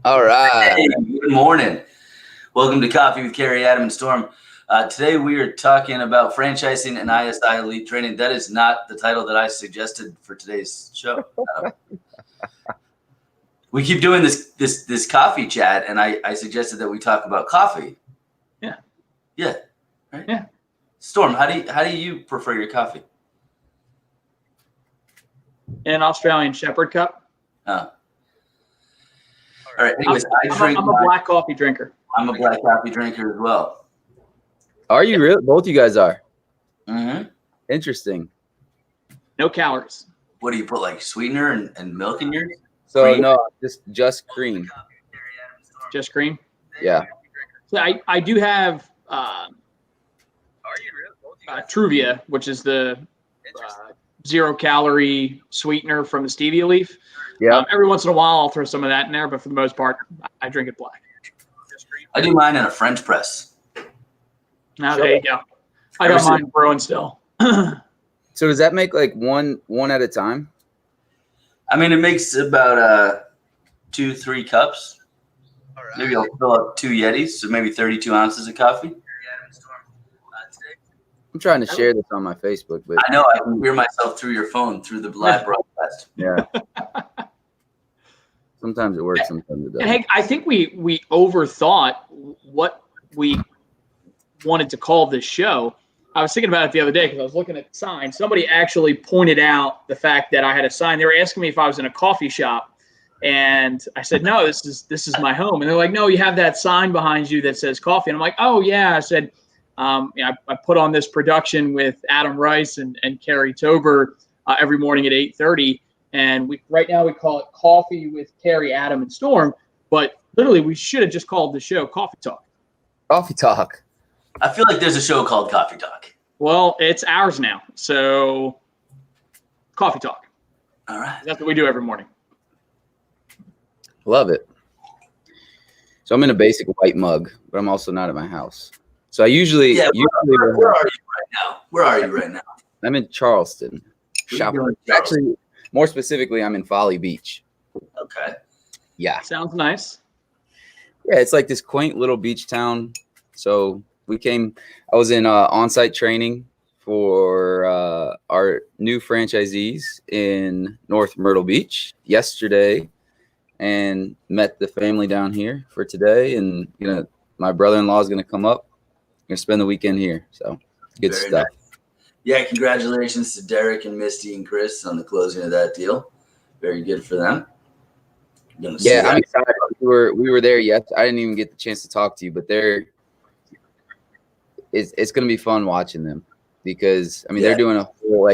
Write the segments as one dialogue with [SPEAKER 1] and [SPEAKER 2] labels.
[SPEAKER 1] All right.
[SPEAKER 2] Hey, good morning. Welcome to Coffee with Carrie, Adam, and Storm. Today we are talking about franchising and ISI elite training. That is not the title that I suggested for today's show. We keep doing this coffee chat, and I suggested that we talk about coffee.
[SPEAKER 3] Yeah.
[SPEAKER 2] Yeah. Right?
[SPEAKER 3] Yeah.
[SPEAKER 2] Storm, how do you prefer your coffee?
[SPEAKER 3] An Australian Shepherd cup.
[SPEAKER 2] All right. Anyways,
[SPEAKER 3] I'm a black coffee drinker.
[SPEAKER 2] I'm a black coffee drinker as well.
[SPEAKER 1] Are you really? Both you guys are.
[SPEAKER 2] Mm-hmm.
[SPEAKER 1] Interesting.
[SPEAKER 3] No calories.
[SPEAKER 2] What do you put, like sweetener and milk in yours?
[SPEAKER 1] So
[SPEAKER 2] Cream?
[SPEAKER 1] no, just cream.
[SPEAKER 3] Just cream.
[SPEAKER 1] Yeah.
[SPEAKER 3] So I do have Truvia, which is the 0 calorie sweetener from the stevia leaf.
[SPEAKER 1] Yeah.
[SPEAKER 3] Every once in a while, I'll throw some of that in there, but for the most part, I drink it black.
[SPEAKER 2] I do mine in a French press.
[SPEAKER 3] Now there you go. I got mine brewing still.
[SPEAKER 1] So does that make like one at a time?
[SPEAKER 2] I mean, it makes about 2-3 cups. Maybe I'll fill up 2 Yetis, so maybe 32 ounces of coffee.
[SPEAKER 1] I'm trying to share this on my Facebook, but
[SPEAKER 2] I know I can hear myself through your phone through the live broadcast.
[SPEAKER 1] yeah. Sometimes it works, sometimes it doesn't.
[SPEAKER 3] And hey, I think we overthought what we wanted to call this show. I was thinking about it the other day because I was looking at the sign. Somebody actually pointed out the fact that I had a sign. They were asking me if I was in a coffee shop, and I said, no, this is my home. And they're like, no, you have that sign behind you that says coffee. And I'm like, oh yeah. I said, I put on this production with Adam Rice and Carrie Tober every morning at 8:30. And right now we call it Coffee with Carrie, Adam, and Storm. But literally, we should have just called the show Coffee Talk.
[SPEAKER 1] Coffee Talk.
[SPEAKER 2] I feel like there's a show called Coffee Talk.
[SPEAKER 3] Well, it's ours now. So Coffee Talk.
[SPEAKER 2] All right.
[SPEAKER 3] That's what we do every morning.
[SPEAKER 1] Love it. So I'm in a basic white mug, but I'm also not at my house. So I usually
[SPEAKER 2] where are you right now? Where are you right now?
[SPEAKER 1] I'm in Charleston. Actually, more specifically, I'm in Folly Beach.
[SPEAKER 2] Okay.
[SPEAKER 1] Yeah.
[SPEAKER 3] Sounds nice.
[SPEAKER 1] Yeah, it's like this quaint little beach town. So I was in on-site training for our new franchisees in North Myrtle Beach yesterday, and met the family down here for today. And my brother-in-law is gonna come up. Gonna spend the weekend here. So good
[SPEAKER 2] Very
[SPEAKER 1] stuff.
[SPEAKER 2] nice. Yeah, congratulations to Derek and Misty and Chris on the closing of that deal. Very good for them.
[SPEAKER 1] Yeah, I'm excited. We were there. Yes, I didn't even get the chance to talk to you, but it's going to be fun watching them because they're doing a whole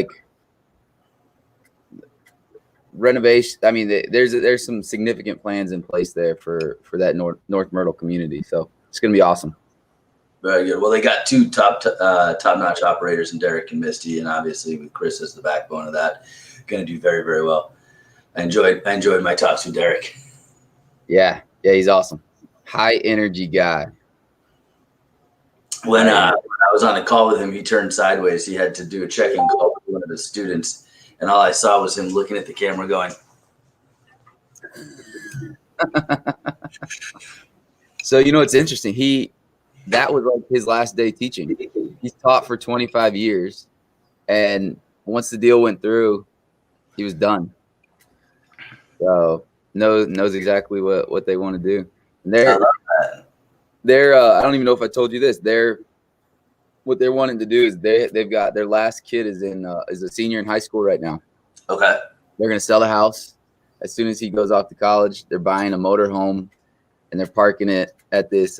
[SPEAKER 1] renovation. I mean, there's some significant plans in place there for that North Myrtle community. So it's going to be awesome.
[SPEAKER 2] Very good. Well, they got 2 top-notch operators in Derek and Misty, and obviously with Chris as the backbone of that, going to do very, very well. I enjoyed my talks with Derek.
[SPEAKER 1] Yeah, he's awesome. High energy guy.
[SPEAKER 2] When I was on a call with him, he turned sideways. He had to do a check-in call with one of his students, and all I saw was him looking at the camera going.
[SPEAKER 1] So it's interesting. That was like his last day teaching. He's taught for 25 years, and once the deal went through, he was done. So knows exactly what they want to do. And they're I don't even know if I told you this. What they're wanting to do is they've got their last kid is a senior in high school right now.
[SPEAKER 2] Okay.
[SPEAKER 1] They're gonna sell the house as soon as he goes off to college. They're buying a motor home, and they're parking it at this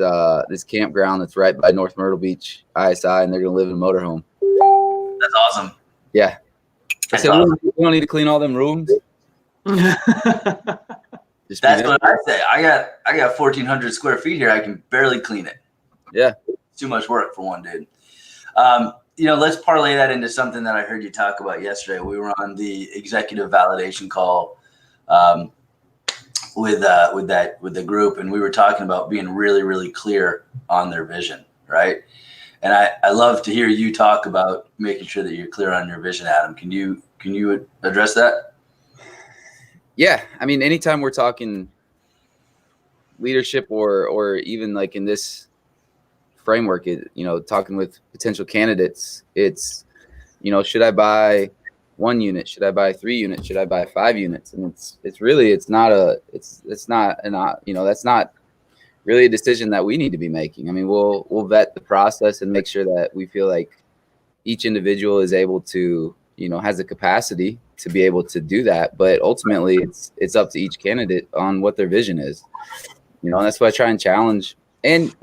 [SPEAKER 1] campground that's right by North Myrtle Beach ISI, and they're gonna live in a motorhome.
[SPEAKER 2] That's awesome.
[SPEAKER 1] Yeah. I said, awesome. We don't need to clean all them rooms.
[SPEAKER 2] That's what I say. I got 1,400 square feet here. I can barely clean it.
[SPEAKER 1] Yeah.
[SPEAKER 2] It's too much work for one dude. Let's parlay that into something that I heard you talk about yesterday. We were on the executive validation call with the group, and we were talking about being really, really clear on their vision, right? And I love to hear you talk about making sure that you're clear on your vision, Adam. Can you address that?
[SPEAKER 1] Yeah, I mean, anytime we're talking leadership or even like in this framework, talking with potential candidates, it's, should I buy 1 unit? Should I buy 3 units? Should I buy 5 units? And it's not that's not really a decision that we need to be making. I mean, we'll vet the process and make sure that we feel like each individual is able to, has the capacity to be able to do that. But ultimately it's up to each candidate on what their vision is. And that's what I try and challenge. And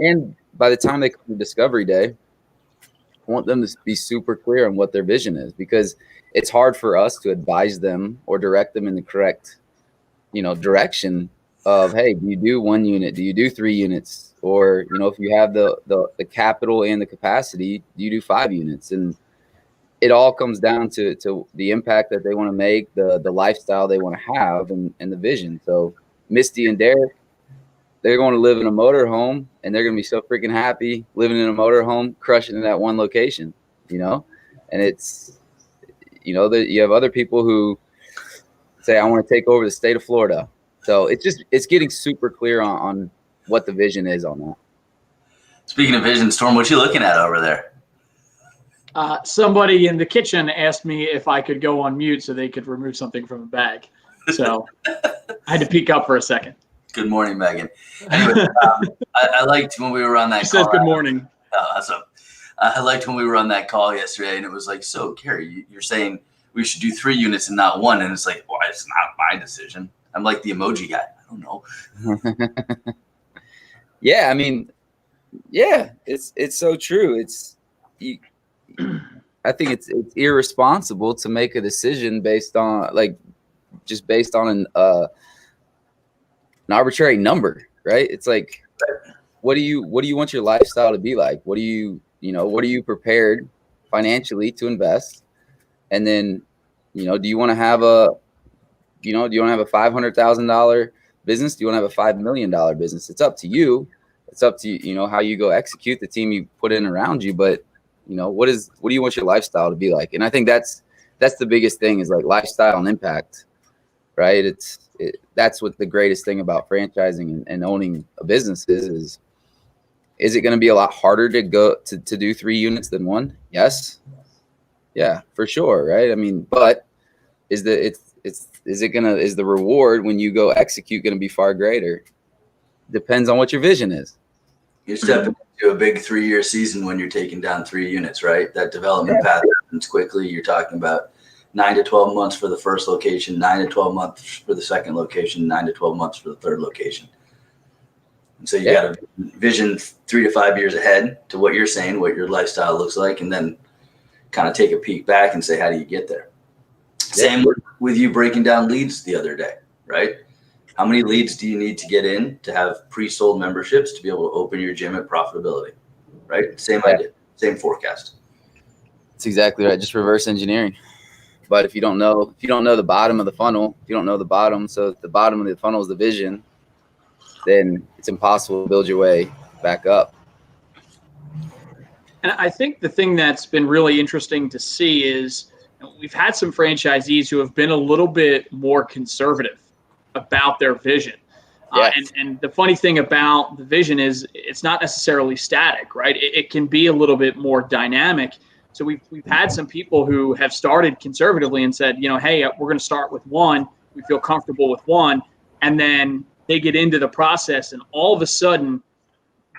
[SPEAKER 1] by the time they come to discovery day, I want them to be super clear on what their vision is, because it's hard for us to advise them or direct them in the correct, direction of, hey, do you do 1 unit? Do you do 3 units? Or, if you have the capital and the capacity, do you do 5 units? And it all comes down to the impact that they want to make, the lifestyle they want to have, and the vision. So Misty and Derek, they're going to live in a motorhome, and they're going to be so freaking happy living in a motorhome, crushing in that one location, and it's, you have other people who say, I want to take over the state of Florida. So it's getting super clear on what the vision is on that.
[SPEAKER 2] Speaking of vision, Storm, what you looking at over there?
[SPEAKER 3] Somebody in the kitchen asked me if I could go on mute so they could remove something from a bag. So I had to peek up for a second.
[SPEAKER 2] Good morning, Megan. Anyway, I liked when we were on that
[SPEAKER 3] She
[SPEAKER 2] call.
[SPEAKER 3] says good morning.
[SPEAKER 2] Oh, awesome. I liked when we were on that call yesterday, and it was like, so, Carrie, you're saying we should do 3 units and not 1. And it's like, well, it's not my decision. I'm like the emoji guy. I don't know.
[SPEAKER 1] Yeah, I mean, yeah, it's so true. I think it's irresponsible to make a decision based on an arbitrary number, right? It's like, what do you want your lifestyle to be like? What are you prepared financially to invest? And then, do you want to have a $500,000 business? Do you want to have a $5 million business? It's up to you. It's up to how you go execute the team you put in around you. But what do you want your lifestyle to be like? And I think that's the biggest thing, is like lifestyle and impact, right? That's what the greatest thing about franchising and owning a business is it going to be a lot harder to go to do 3 units than 1? Yes. Yeah, for sure. Right. I mean, but is the reward when you go execute going to be far greater? Depends on what your vision is.
[SPEAKER 2] You're stepping into a big 3-year season when you're taking down 3 units, right? That development path happens quickly. You're talking about 9 to 12 months for the first location, 9 to 12 months for the second location, 9 to 12 months for the third location. And so you got to vision 3 to 5 years ahead to what you're saying, what your lifestyle looks like, and then kind of take a peek back and say, how do you get there? Same with you breaking down leads the other day, right? How many leads do you need to get in to have pre-sold memberships to be able to open your gym at profitability, right? Same idea, same forecast.
[SPEAKER 1] That's exactly right. Just reverse engineering. But if you don't know the bottom of the funnel, if you don't know the bottom, so if the bottom of the funnel is the vision, then it's impossible to build your way back up.
[SPEAKER 3] And I think the thing that's been really interesting to see is we've had some franchisees who have been a little bit more conservative about their vision.
[SPEAKER 1] Yes.
[SPEAKER 3] And the funny thing about the vision is it's not necessarily static, right? It can be a little bit more dynamic. So we've had some people who have started conservatively and said, hey, we're going to start with 1. We feel comfortable with 1. And then they get into the process and all of a sudden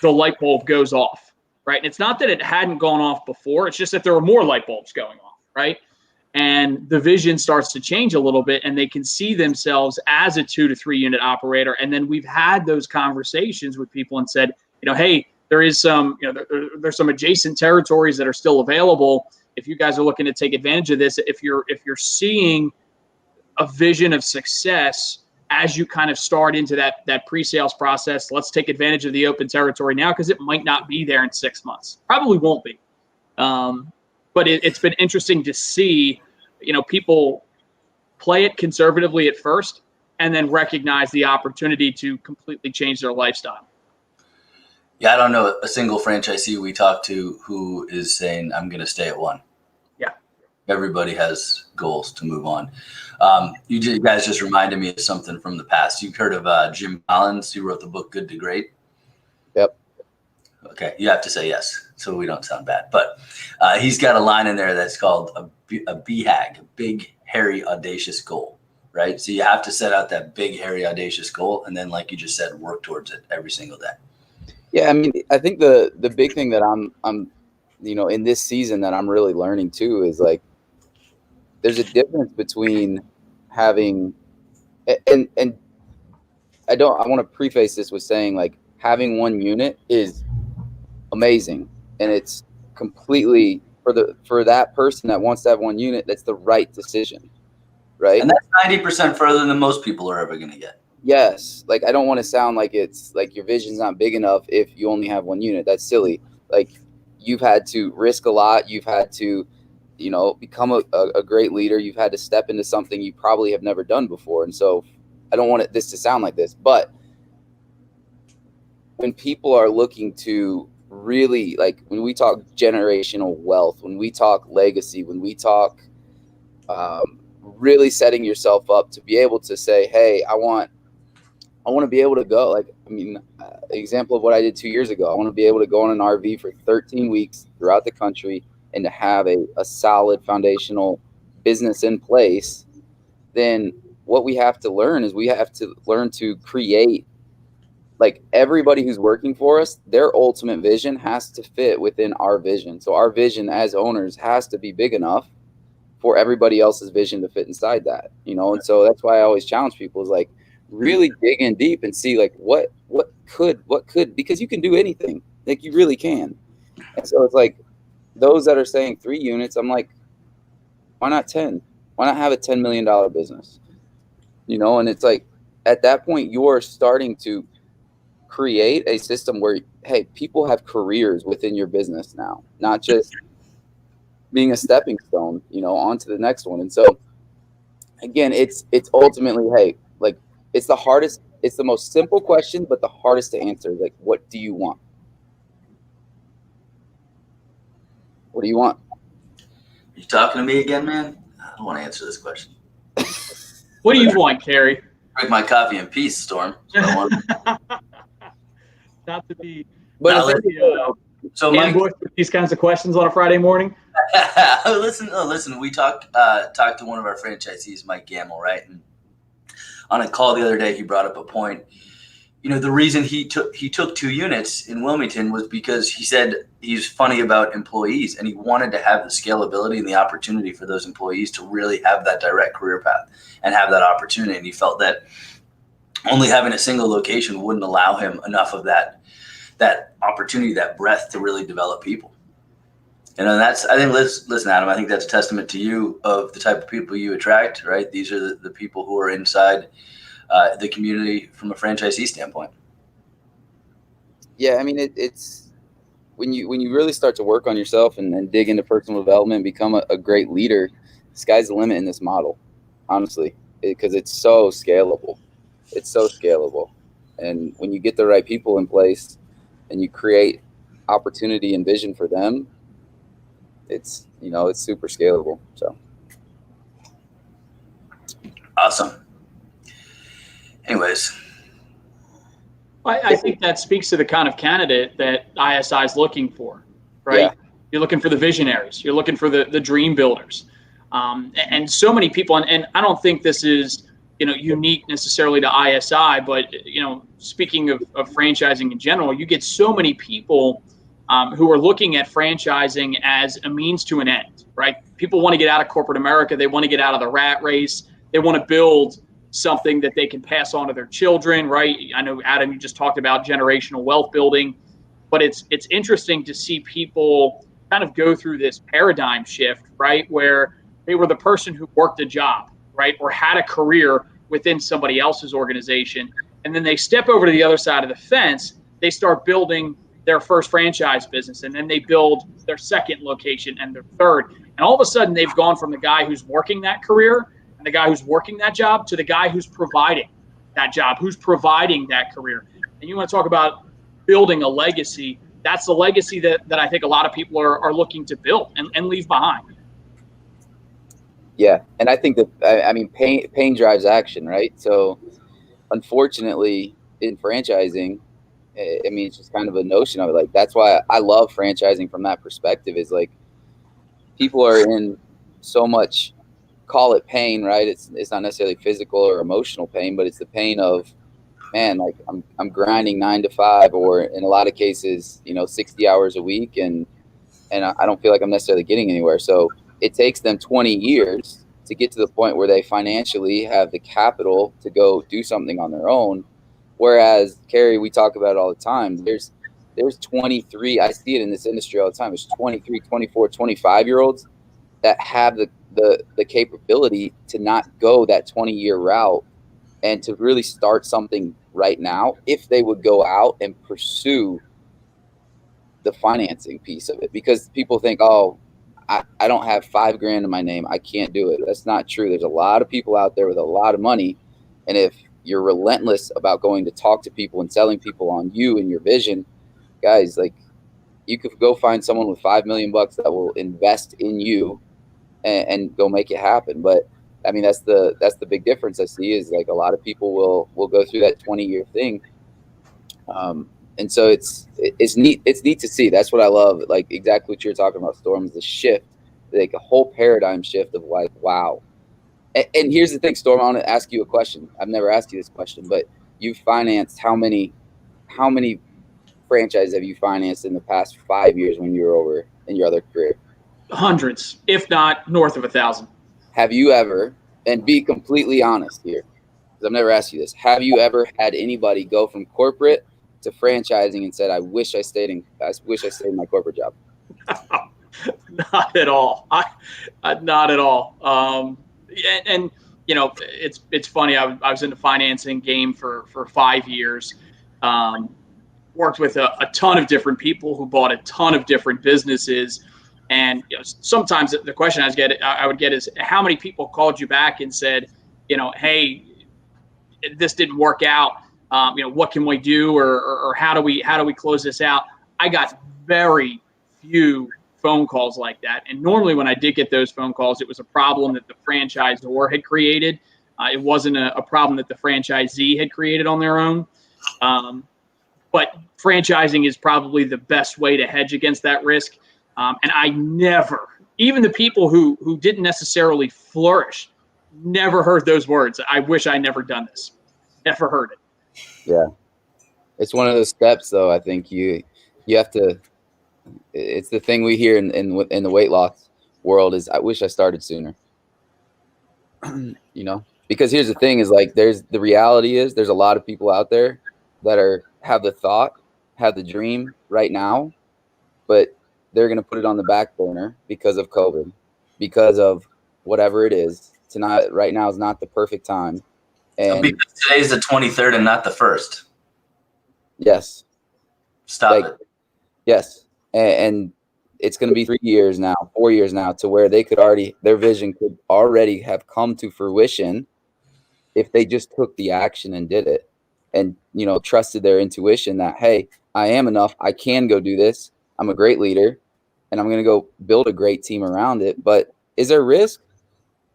[SPEAKER 3] the light bulb goes off, right? And it's not that it hadn't gone off before. It's just that there are more light bulbs going off, right? And the vision starts to change a little bit and they can see themselves as a 2 to 3 unit operator. And then we've had those conversations with people and said, hey, there is some, there's some adjacent territories that are still available. If you guys are looking to take advantage of this, if you're seeing a vision of success as you kind of start into that pre-sales process, let's take advantage of the open territory now, because it might not be there in 6 months. Probably won't be. But it's been interesting to see, people play it conservatively at first and then recognize the opportunity to completely change their lifestyle.
[SPEAKER 2] Yeah, I don't know a single franchisee we talk to who is saying, I'm going to stay at 1.
[SPEAKER 3] Yeah.
[SPEAKER 2] Everybody has goals to move on. You guys just reminded me of something from the past. You've heard of Jim Collins, who wrote the book Good to Great?
[SPEAKER 1] Yep.
[SPEAKER 2] Okay, you have to say yes, so we don't sound bad. But he's got a line in there that's called a BHAG, a big, hairy, audacious goal, right? So you have to set out that big, hairy, audacious goal, and then, like you just said, work towards it every single day.
[SPEAKER 1] Yeah, I mean, I think the big thing that I'm in this season that I'm really learning too is like there's a difference between having and I want to preface this with saying like having one unit is amazing and it's completely for that person that wants to have one unit, that's the right decision, right?
[SPEAKER 2] And that's 90% further than most people are ever going to get.
[SPEAKER 1] Yes, like I don't want to sound like it's like your vision's not big enough if you only have one unit. That's silly. Like you've had to risk a lot. You've had to, become a great leader. You've had to step into something you probably have never done before. And so I don't want this to sound like this, but when people are looking to really, like when we talk generational wealth, when we talk legacy, when we talk really setting yourself up to be able to say, hey, I want to be able to go. Like, I mean, example of what I did 2 years ago. I want to be able to go on an RV for 13 weeks throughout the country and to have a solid foundational business in place. Then what we have to learn is we have to learn to create, like everybody who's working for us, their ultimate vision has to fit within our vision. So our vision as owners has to be big enough for everybody else's vision to fit inside that, And so that's why I always challenge people is like, really dig in deep and see like what could, because you can do anything, like you really can. And so it's like those that are saying 3 units, I'm like, why not 10? Why not have a $10 million business? And it's like at that point you're starting to create a system where, hey, people have careers within your business now, not just being a stepping stone, onto the next one. And so again, it's ultimately, hey, like it's the most simple question, but the hardest to answer. Like, what do you want? What do you want?
[SPEAKER 2] Are you talking to me again, man? I don't want to answer this question.
[SPEAKER 3] What do you want, Kerry?
[SPEAKER 2] Drink my coffee in peace, Storm.
[SPEAKER 3] Not to be
[SPEAKER 2] Mike,
[SPEAKER 3] ambushed with these kinds of questions on a Friday morning.
[SPEAKER 2] listen. We talked to one of our franchisees, Mike Gamble, right? And on a call the other day, he brought up a point. The reason he took 2 units in Wilmington was because he said he's funny about employees and he wanted to have the scalability and the opportunity for those employees to really have that direct career path and have that opportunity. And he felt that only having a single location wouldn't allow him enough of that opportunity, that breadth to really develop people. And that's, I think, listen, Adam, I think that's a testament to you of the type of people you attract, right? These are the people who are inside the community from a franchisee standpoint.
[SPEAKER 1] Yeah, I mean, it's when you really start to work on yourself and dig into personal development and become a great leader, sky's the limit in this model, honestly, because it's so scalable. It's so scalable. And when you get the right people in place and you create opportunity and vision for them, it's super scalable. So
[SPEAKER 2] awesome. Anyways,
[SPEAKER 3] I think that speaks to the kind of candidate that ISI is looking for, right?
[SPEAKER 1] Yeah.
[SPEAKER 3] You're looking for the visionaries. You're looking for the dream builders. And so many people, and I don't think this is, unique necessarily to ISI, but, speaking of franchising in general, you get so many people who are looking at franchising as a means to an end, right? People want to get out of corporate America. They want to get out of the rat race. They want to build something that they can pass on to their children, right? I know, Adam, you just talked about generational wealth building, but it's interesting to see people kind of go through this paradigm shift, right? Where they were the person who worked a job, right? Or had a career within somebody else's organization. And then they step over to the other side of the fence. They start building their first franchise business, and then they build their second location and their third. And all of a sudden they've gone from the guy who's working that career and the guy who's working that job to the guy who's providing that job, who's providing that career. And you want to talk about building a legacy. That's the legacy that I think a lot of people are looking to build and leave behind.
[SPEAKER 1] Yeah, and I think that I mean pain drives action, right? So unfortunately, in franchising, I mean it's just kind of a notion of it. Like that's why I love franchising from that perspective. Is like people are in so much, call it pain, right? It's not necessarily physical or emotional pain, but it's the pain of, man, like I'm grinding 9 to 5, or in a lot of cases, 60 hours a week, and I don't feel like I'm necessarily getting anywhere. So it takes them 20 years to get to the point where they financially have the capital to go do something on their own. Whereas, Carrie, we talk about it all the time. There's 23, I see it in this industry all the time. There's 23, 24, 25-year-olds that have the capability to not go that 20-year route and to really start something right now if they would go out and pursue the financing piece of it. Because people think, oh, I don't have $5,000 in my name, I can't do it. That's not true. There's a lot of people out there with a lot of money, and if you're relentless about going to talk to people and selling people on you and your vision, guys, like, you could go find someone with $5 million that will invest in you and go make it happen. But I mean, that's the big difference I see, is like a lot of people will go through that 20-year thing. And so it's neat to see. That's what I love. Like exactly what you're talking about, Storm, is the shift, like a whole paradigm shift of like, wow. And here's the thing, Storm, I want to ask you a question. I've never asked you this question, but you've financed how many franchises have you financed in the past 5 years when you were over in your other career?
[SPEAKER 3] Hundreds, if not north of 1,000.
[SPEAKER 1] Have you ever, and be completely honest here, because I've never asked you this, have you ever had anybody go from corporate to franchising and said, I wish I stayed in my corporate job?
[SPEAKER 3] Not at all. Not at all. And it's funny. I was in the financing game for 5 years. Worked with a ton of different people who bought a ton of different businesses. And sometimes the question I would get is, how many people called you back and said, hey, this didn't work out. What can we do, or how do we close this out? I got very few phone calls like that. And normally when I did get those phone calls, it was a problem that the franchisor had created. It wasn't a problem that the franchisee had created on their own. But franchising is probably the best way to hedge against that risk. And I never, even the people who didn't necessarily flourish, never heard those words. I wish I never done this. Never heard it.
[SPEAKER 1] Yeah. It's one of those steps, though. I think you have to, it's the thing we hear in the weight loss world is, I wish I started sooner. Because here's the thing is, like, the reality is there's a lot of people out there that have the thought, have the dream right now, but they're going to put it on the back burner because of COVID, because of whatever it is. Right now is not the perfect time. And
[SPEAKER 2] because today's the 23rd and not the 1st.
[SPEAKER 1] Yes.
[SPEAKER 2] Stop it.
[SPEAKER 1] Yes. And it's going to be 3 years now, 4 years now, to where their vision could already have come to fruition if they just took the action and did it, and, trusted their intuition that, hey, I am enough. I can go do this. I'm a great leader, and I'm going to go build a great team around it. But is there risk?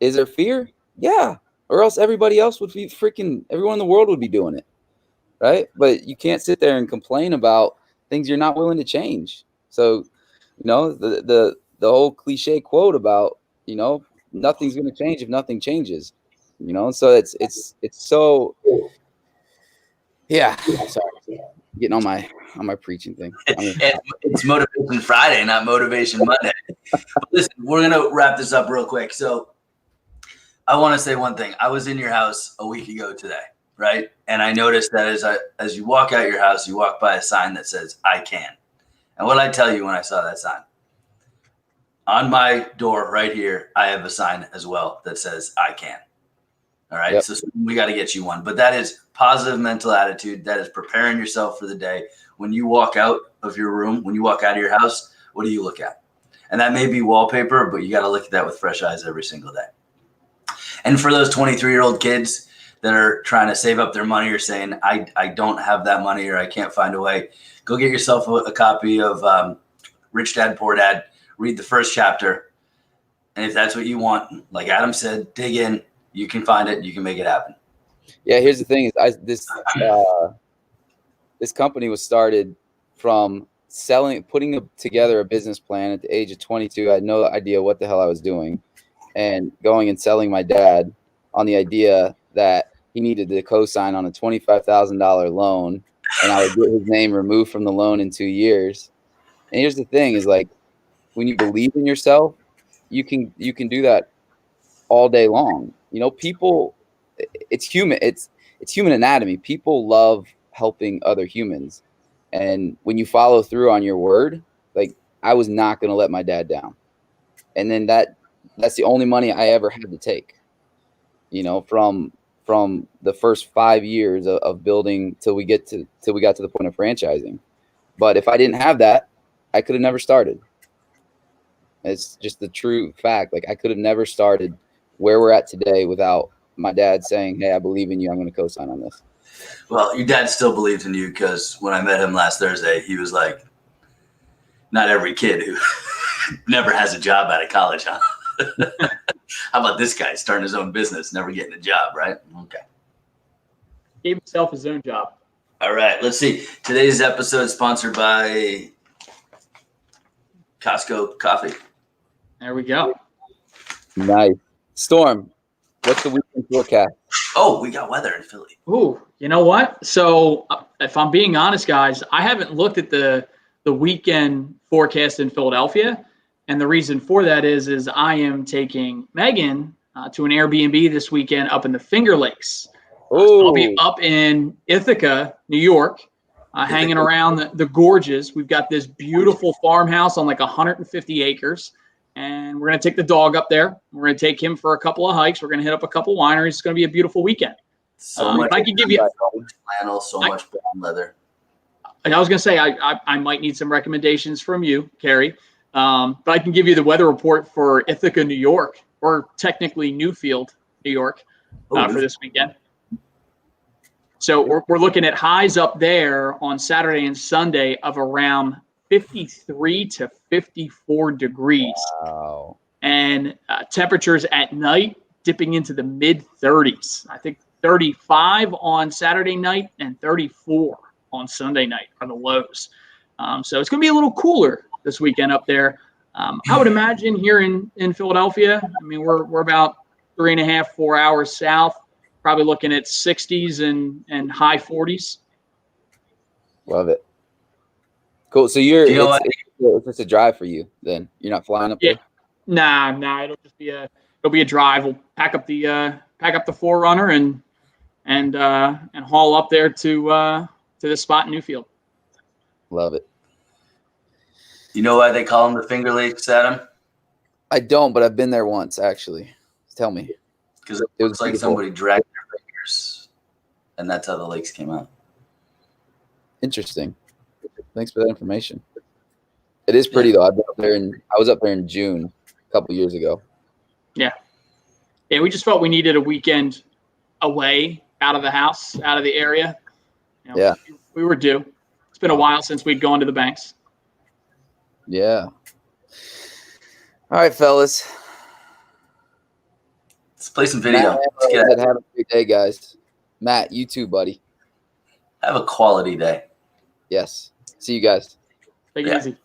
[SPEAKER 1] Is there fear? Yeah. Or else everybody else would be everyone in the world would be doing it. Right. But you can't sit there and complain about things you're not willing to change. So, the whole cliche quote about, nothing's going to change if nothing changes, so it's so, yeah. Sorry. Getting on my preaching thing.
[SPEAKER 2] It's Motivation Friday, not Motivation Monday. But listen, we're going to wrap this up real quick. So I want to say one thing. I was in your house a week ago today, right? And I noticed that as you walk out your house, you walk by a sign that says, I can. And what did I tell you when I saw that sign? On my door right here, I have a sign as well that says, I can. All right. Yep. So we got to get you one. But that is positive mental attitude. That is preparing yourself for the day. When you walk out of your room, when you walk out of your house, what do you look at? And that may be wallpaper, but you got to look at that with fresh eyes every single day. And for those 23-year-old kids that are trying to save up their money or saying, I don't have that money or I can't find a way, go get yourself a copy of Rich Dad, Poor Dad. Read the first chapter And if that's what you want, like Adam said, dig in. You can find it. You can make it happen.
[SPEAKER 1] Yeah, here's the thing: is this company was started from putting together a business plan at the age of 22. I had no idea what the hell I was doing, and going and selling my dad on the idea that he needed to co-sign on a $25,000 loan, and I would get his name removed from the loan in 2 years. And here's the thing: is like when you believe in yourself, you can do that all day long. You know, people, it's human. It's human anatomy. People love helping other humans. And when you follow through on your word, like I was not going to let my dad down. And then that's the only money I ever had to take, you know, from the first 5 years of building till we got to the point of franchising. But if I didn't have that, I could have never started. It's just the true fact. Like I could have never started where we're at today without my dad saying, "Hey, I believe in you. I'm going to co-sign on this."
[SPEAKER 2] Well, your dad still believes in you because when I met him last Thursday, he was like, not every kid who never has a job out of college, huh? How about this guy starting his own business, never getting a job, right? Okay.
[SPEAKER 3] Gave himself his own job.
[SPEAKER 2] All right, let's see. Today's episode is sponsored by Costco Coffee.
[SPEAKER 3] There we go.
[SPEAKER 1] Nice. Storm, what's the weekend forecast?
[SPEAKER 2] Oh, we got weather in Philly.
[SPEAKER 3] Ooh, you know what? So if I'm being honest, guys, I haven't looked at the weekend forecast in Philadelphia. And the reason for that is I am taking Megan to an Airbnb this weekend up in the Finger Lakes. So I'll be up in Ithaca, New York, hanging around the gorges. We've got this beautiful farmhouse on like 150 acres. And we're going to take the dog up there. We're going to take him for a couple of hikes. We're going to hit up a couple wineries. It's going to be a beautiful weekend.
[SPEAKER 2] So much
[SPEAKER 3] I can give you
[SPEAKER 2] flannel, so much brown leather.
[SPEAKER 3] I was going to say I might need some recommendations from you, Carrie. But I can give you the weather report for Ithaca, New York, or technically Newfield, New York, for this weekend. So we're looking at highs up there on Saturday and Sunday of around 53 to 54 degrees.
[SPEAKER 1] Wow.
[SPEAKER 3] And temperatures at night dipping into the mid 30s. I think 35 on Saturday night and 34 on Sunday night are the lows. So it's going to be a little cooler this weekend up there. I would imagine here in Philadelphia, I mean, we're about 3.5, 4 hours south, probably looking at 60s and high 40s.
[SPEAKER 1] Love it. Cool. So it's just a drive for you then. You're not flying up there?
[SPEAKER 3] Nah. It'll be a drive. We'll pack up the 4Runner and haul up there to this spot in Newfield.
[SPEAKER 1] Love it.
[SPEAKER 2] You know why they call them the Finger Lakes, Adam?
[SPEAKER 1] I don't, but I've been there once actually. Tell me.
[SPEAKER 2] Because it looks like somebody dragged their fingers, and that's how the lakes came out.
[SPEAKER 1] Interesting. Thanks for that information. It is pretty though. I was up there in June a couple years ago.
[SPEAKER 3] Yeah, we just felt we needed a weekend away, out of the house, out of the area. You know, we were due. It's been a while since we'd gone to the banks.
[SPEAKER 1] Yeah. All right, fellas.
[SPEAKER 2] Let's play some video.
[SPEAKER 1] Matt, have a great day, guys. Matt, you too, buddy.
[SPEAKER 2] Have a quality day.
[SPEAKER 1] Yes. See you guys.
[SPEAKER 3] Take it easy.